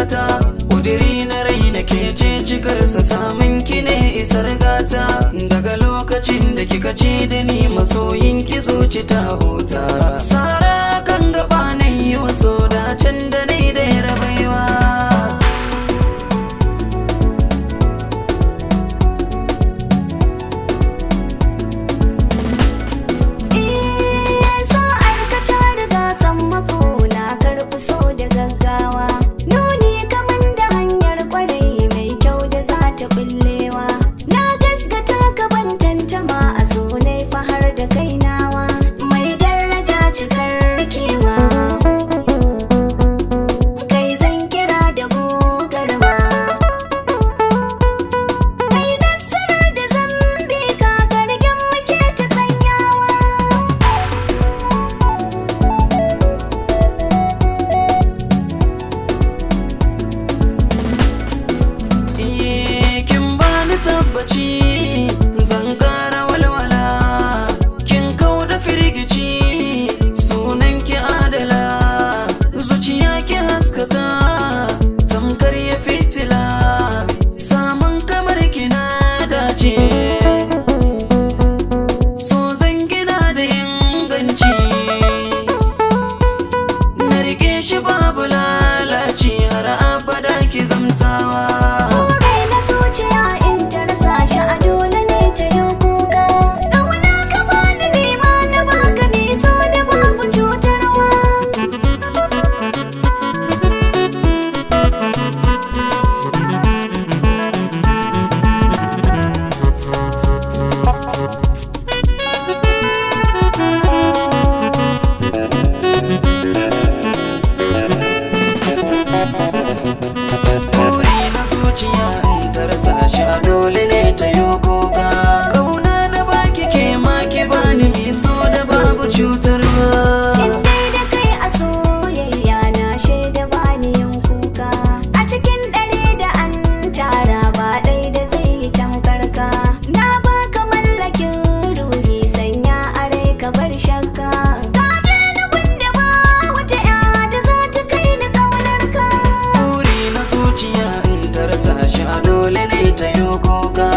fata, ƙudiri na rai na ke ce cikarsa, samun ki ne isar gata. Daga lokacin da kika ce da ni masoyin ki zuci ta huta, sara kan gaba na yi waso dacen da ni da ya rabaiwa. Tabbaci zan kara walwala, kin kau da firgici, sunan ki adala, zuciya ki haskaka tamkar ya fitila, samun kamar ki na dace, so zan gina da inganci, na rike shi babu lalaci har abada ki zamtawa. Buri na zuciya in ta rasa shi a dole ne ta yi kuka, kauna na baki ke ma ki bani mai so da babu cutarwa. In dai da kai a soyayya na shaida bani yin kuka, a cikin ɗari da an tara ba ɗai da zai yi tamkarka. Na baka mallakin ruhi sanya a rai ka bar shakka, ka je ni gunda ba wata ya da za ta kai ni ƙaunarka. Buri na zuciya in ta rasa shi a dole ne ta yi kuka.